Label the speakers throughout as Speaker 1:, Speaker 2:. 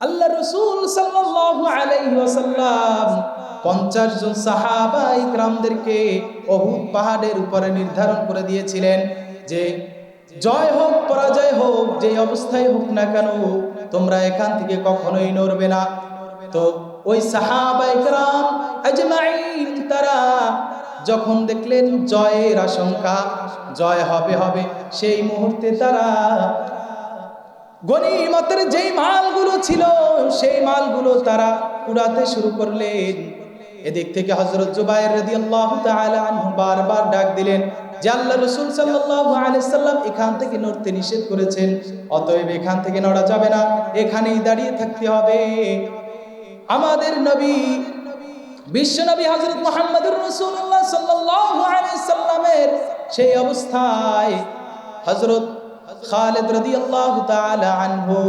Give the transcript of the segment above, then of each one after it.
Speaker 1: আল্লাহ রাসূল সাল্লাল্লাহু আলাইহি ওয়াসাল্লাম 50 জন সাহাবা ইকরামদেরকে উহুদ পাহাড়ের উপরে নির্ধারণ করে দিয়েছিলেন যে জয় হোক পরাজয় হোক যে অবস্থায় হোক না কেন তোমরা এখান থেকে কখনোই নড়বে না। তো ওই সাহাবা ইকরাম আজমাইন তারা যখন দেখলেন জয়ের আশঙ্কা, জয় হবে হবে, সেই মুহূর্তে তারা গনিমতের যেই মালগুলো ছিল সেই মালগুলো তারা উড়াতে শুরু করলেন। এদিক থেকে হযরত জুবাইর রাদিয়াল্লাহু তাআলা আনহু বারবার ডাক দিলেন যে আল্লাহ রাসূল সাল্লাল্লাহু আলাইহি সাল্লাম এখান থেকে নড়তে নিষেধ করেছেন, অতএব এখান থেকে নড়া যাবে না, এখানেই দাঁড়িয়ে থাকতে হবে। আমাদের নবী বিশ্বনবী হযরত মুহাম্মদুর রাসূলুল্লাহ সাল্লাল্লাহু আলাইহি সাল্লামের সেই অবস্থায় হযরত খালিদ রাদিয়াল্লাহু তাআলা আনহু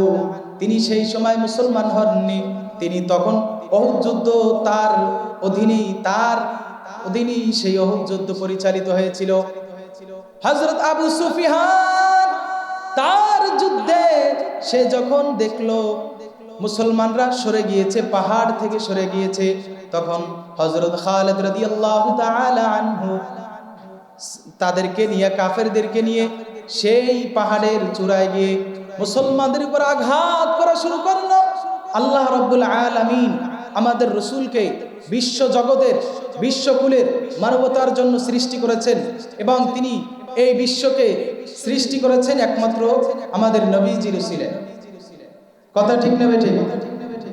Speaker 1: তিনি সেই সময় মুসলমান হননি, তিনি তখন উহুদ যুদ্ধ তার অধীনেই সেই উহুদ যুদ্ধ পরিচালিত হয়েছিল। হযরত আবু সুফিয়ান তার যুদ্ধে সে যখন দেখলো মুসলমানরা সরে গিয়েছে, পাহাড় থেকে সরে গিয়েছে, তখন হযরত খালিদ রাদিয়াল্লাহু তাআলা আনহু তাদেরকে নিয়ে, কাফেরদেরকে নিয়ে সেই পাহাড়ের চূড়ায় গিয়ে মুসলমানদের উপর আঘাত করা শুরু করলো। আল্লাহ রাব্বুল আলামিন আমাদের রাসূলকে বিশ্ব জগতের, বিশ্বকুলের মানবতার জন্য সৃষ্টি করেছেন এবং তিনি এই বিশ্বকে সৃষ্টি করেছেন একমাত্র আমাদের নবীজির উসিলায়। কথা ঠিক না বেঠিক?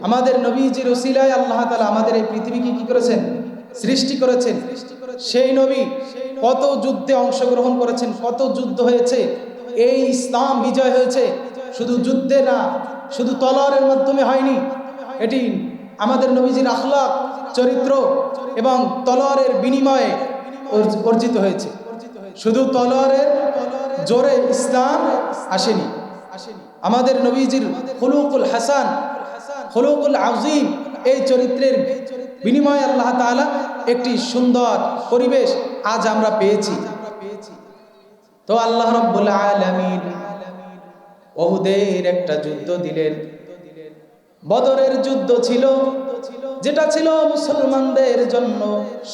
Speaker 1: আমাদের নবীজির উসিলায় আল্লাহ তাআলা আমাদের এই পৃথিবীকে কি করেছেন? সৃষ্টি করেছেন। সেই নবী কত যুদ্ধে অংশগ্রহণ করেছেন, কত যুদ্ধ হয়েছে, এই ইসলাম বিজয় হয়েছে শুধু যুদ্ধে না, শুধু তলোয়ারের মাধ্যমে হয়নি, এটি আমাদের নবীজির আখলাক, চরিত্র এবং তলোয়ারের বিনিময়ে অর্জিত হয়েছে। শুধু তলোয়ারের জোরে ইসলাম আসেনি, আমাদের নবীজির খুলুকুল হাসান, খুলুকুল আযীম, এই চরিত্রের বিনিময়ে আল্লাহ তাআলা একটি সুন্দর পরিবেশ আজ আমরা পেয়েছি। তো আল্লাহ রাব্বুল আলামিন উহুদের একটা যুদ্ধ দিলেন। বদরের যুদ্ধ ছিল, যেটা ছিল মুসলমানদের জন্য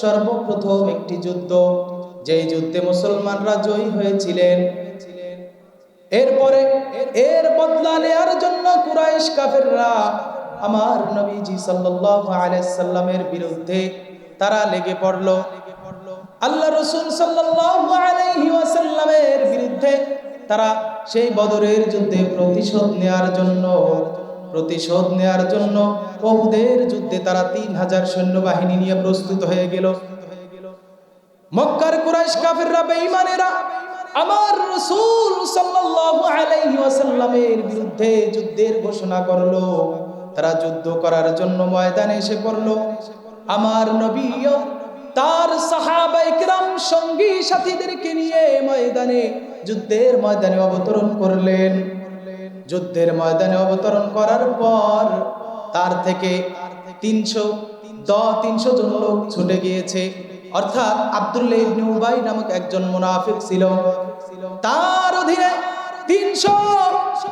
Speaker 1: সর্বপ্রথম একটি যুদ্ধ, যেই যুদ্ধে মুসলমানরা জয়ী হয়েছিলেন। এরপরে এর বদলা নেয়ার জন্য কুরাইশ কাফেররা আমার নবীজি সাল্লাল্লাহু আলাইহি সাল্লামের বিরুদ্ধে তারা লেগে পড়ল। আল্লাহ রাসূল সাল্লাল্লাহু আলাইহি ওয়াসাল্লামের বিরুদ্ধে তারা সেই বদরের যুদ্ধে প্রতিশোধ নেয়ার জন্য উহুদের যুদ্ধে তারা 3000 সৈন্যবাহিনী নিয়ে প্রস্তুত হয়ে গেল। মক্কার কুরাইশ কাফেররা, বেঈমানেরা আমার রাসূল সাল্লাল্লাহু আলাইহি ওয়াসাল্লামের বিরুদ্ধে যুদ্ধের ঘোষণা করলো। তারা যুদ্ধ করার জন্য ময়দানে এসে পড়ল। আমার নবীও তার সাহাবায়ে কিরাম সঙ্গী সাথীদেরকে নিয়ে যুদ্ধের ময়দানে অবতরণ করলেন। যুদ্ধের ময়দানে অবতরণ করার পর তার থেকে 300 জন লোক ছুটে গিয়েছে। অর্থাৎ আব্দুল্লাহ ইবনে উবাই নামক একজন মুনাফিক ছিল, তার অধীনে 300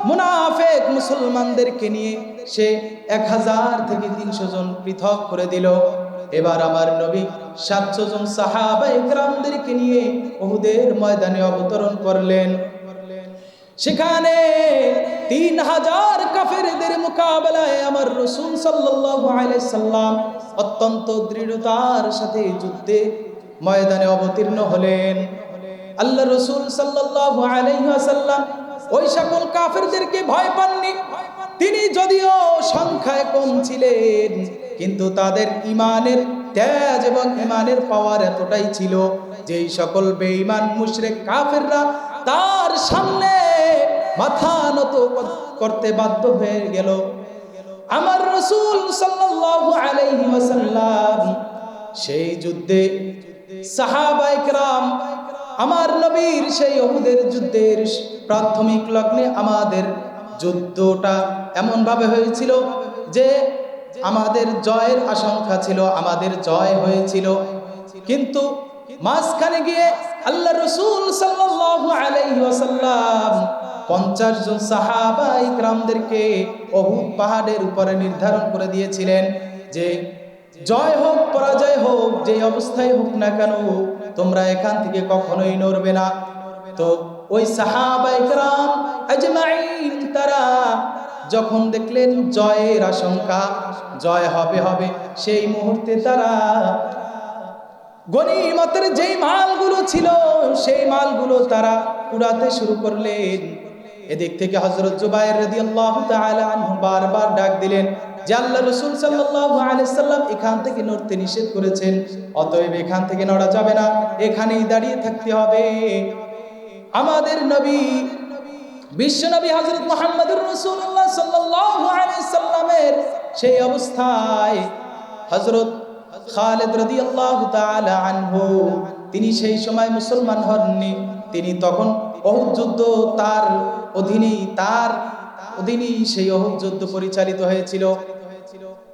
Speaker 1: মুনাফিক মুসলমানদেরকে নিয়ে সে 1000 থেকে 300 জন পৃথক করে দিল। এবার আমার নবী 700 জন সাহাবায়ে কিরামদেরকে নিয়ে উহুদের ময়দানে অবতরণ করলেন। সেখানে 3000 কাফেরদের মোকাবেলায় আমার রাসূল সাল্লাল্লাহু আলাইহি সাল্লাম অত্যন্ত দৃঢ়তার সাথে যুদ্ধে ময়দানে অবতীর্ণ হলেন। আল্লাহ রাসূল সাল্লাল্লাহু আলাইহি ওয়াসাল্লাম ওই সকল কাফেরদেরকে ভয় পাননি। তিনি যদিও সংখ্যায় কম ছিলেন, কিন্তু তাদের ঈমানের তেজ এবং ঈমানের পাওয়ার এতটাই ছিল যে এই সকল বেঈমান মুশরিক কাফেররা তার সামনে মাথা নত করতে বাধ্য হয়ে গেল। আমার রাসূল সাল্লাল্লাহু আলাইহি ওয়াসাল্লাম সেই যুদ্ধে সাহাবায়ে কিরাম, আমার নবীর সেই উহুদের যুদ্ধের প্রাথমিক লগ্নে আমাদের যুদ্ধটা এমন ভাবে হয়েছিল যে আমাদের জয়ের আশঙ্কা ছিল, আমাদের জয় হয়েছিল, কিন্তু মাঝখানে গিয়ে আল্লাহ রাসূল সাল্লাল্লাহু আলাইহি ওয়াসাল্লাম 50 জন সাহাবা ইকরামদেরকে উহুদ পাহাড়ের উপরে নির্ধারণ করে দিয়েছিলেন যে জয় হোক পরাজয় হোক, যে অবস্থায় হোক না কেন তোমরা এখান থেকে কখনোই নড়বে না। তো ওই সাহাবা ইকরাম আজমাইন তারা যখন দেখলেন জয়ের আশঙ্কা, জয় হবে, সেই মুহূর্তে তারা গনিমতের যেই মালগুলো ছিল সেই মালগুলো তারা উড়াতে শুরু করলেন। এদিক থেকে হযরত জুবাইর রাদিয়াল্লাহু তাআলা আনহু বারবার ডাক দিলেন যে আল্লাহ রাসূল সাল্লাল্লাহু আলাইহি সাল্লাম এখান থেকে নড়তে নিষেধ করেছেন, অতএব এখান থেকে নড়া যাবে না, এখানেই দাঁড়িয়ে থাকতে হবে। আমাদের নবী বিশ্বনবী হযরত মুহাম্মদুর রাসূলুল্লাহ সাল্লাল্লাহু আলাইহি সাল্লামের সেই অবস্থায় হযরত খালিদ রাদিয়াল্লাহু তাআলা আনহু তিনি সেই সময় মুসলমান হননি, তিনি তখন উহুদ যুদ্ধ তার অধীনেই সেই উহুদ যুদ্ধ পরিচালিত হয়েছিল।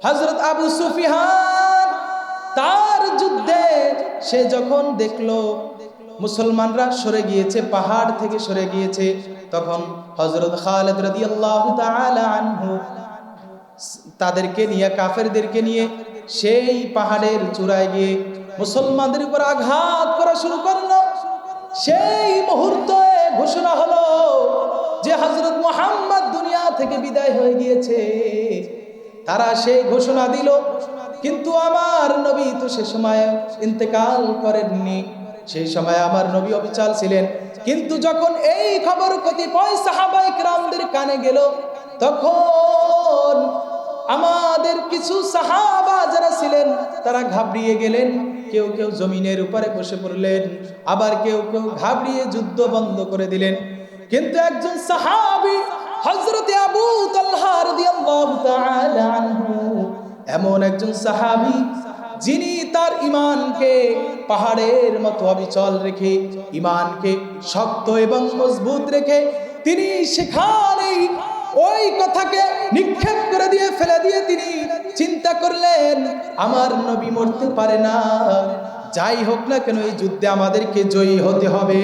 Speaker 1: হযরত আবু সুফিয়ান তার যুদ্ধে সে যখন দেখলো মুসলমানরা সরে গিয়েছে, পাহাড় থেকে সরে গিয়েছে, তখন হযরত খালিদ রাদিয়াল্লাহু তাআলা আনহু তাদেরকে নিয়ে, কাফেরদেরকে নিয়ে সেই পাহাড়ের চূড়ায় গিয়ে মুসলমানদের উপর আঘাত করা শুরু করলো। সেই মুহূর্তে ঘোষণা হলো যে হযরত মুহাম্মদ দুনিয়া থেকে বিদায় হয়ে গিয়েছে। তারা সেই ঘোষণা দিল, কিন্তু আমার নবী তো সে সময় ইন্তেকাল করেননি, সেই সময় আমার নবী অবিচল ছিলেন। কিন্তু যখন এই খবর কতিপয় সাহাবায়ে কেরামদের কানে গেল, তখন আমাদের কিছু সাহাবা যারা ছিলেন তারা ঘাবড়িয়ে গেলেন, কেউ কেউ জমিনের উপরে বসে পড়লেন, আবার কেউ কেউ ঘাবড়িয়ে যুদ্ধ বন্ধ করে দিলেন। কিন্তু একজন সাহাবী হযরত আবু তালহা রাদিয়াল্লাহু তাআলা আনহু এমন একজন সাহাবী যিনি তার ঈমানকে পাহাড়ের মতো অবিচল রেখে, ঈমানকে শক্ত এবং মজবুত রেখে তিনি সেখানেই ওই কথাকে নিক্ষেপ করে দিয়ে ফেলে দিয়ে তিনি চিন্তা করলেন আমার নবী মরতে পারে না, যাই হোক না কেন এই যুদ্ধে আমাদেরকে জয়ী হতে হবে।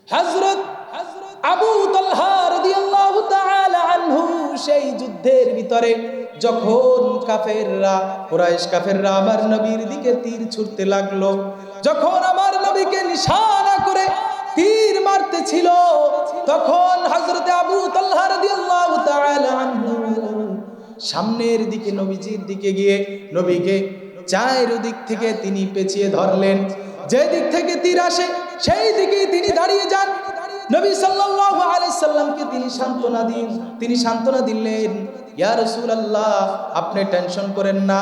Speaker 1: হযরত আবু তালহা রাদিয়াল্লাহু তাআলা আনহু সেই যুদ্ধের ভিতরে যখন কাফেররা, কুরাইশ কাফেররা আমার নবীর দিকে তীর ছুঁড়তে লাগলো, যখন আমার নবীকে নিশানা করে তীর মারতেছিল, তখন হযরত আবু তালহা রাদিয়াল্লাহু তাআলা আনহু সামনের দিকে নবীজির দিকে গিয়ে নবীকে চারিদিক থেকে তিনি পেঁচিয়ে ধরলেন। যে দিক থেকে তীর আসে সেই দিকেই তিনি দাঁড়িয়ে যান। নবী সাল্লাল্লাহু আলাইহি সাল্লামকে তিনি সান্ত্বনা দিলেন, ইয়া রাসূলুল্লাহ আপনি টেনশন করেন না,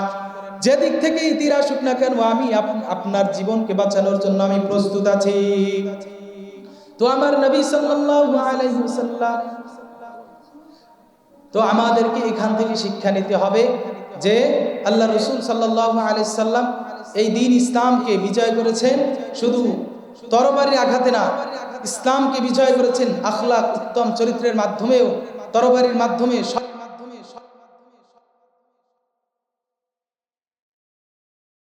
Speaker 1: যে দিক থেকেই তীর আসুক না কেন আমি আপনার জীবনকে বাঁচানোর জন্য আমি প্রস্তুত আছি। তো আমার নবী সাল্লাল্লাহু আলাইহি ওয়াসাল্লাম, তো আমাদেরকে এখান থেকে শিক্ষা নিতে হবে যে আল্লাহ রাসূল সাল্লাল্লাহু আলাইহি সাল্লাম এই দ্বীন ইসলামকে বিজয় করেছেন শুধু তরবারির আঘাতে না, ইসলামকে বিজয় করেছেন আখলাক উত্তম চরিত্রের মাধ্যমেও, তরবারির মাধ্যমে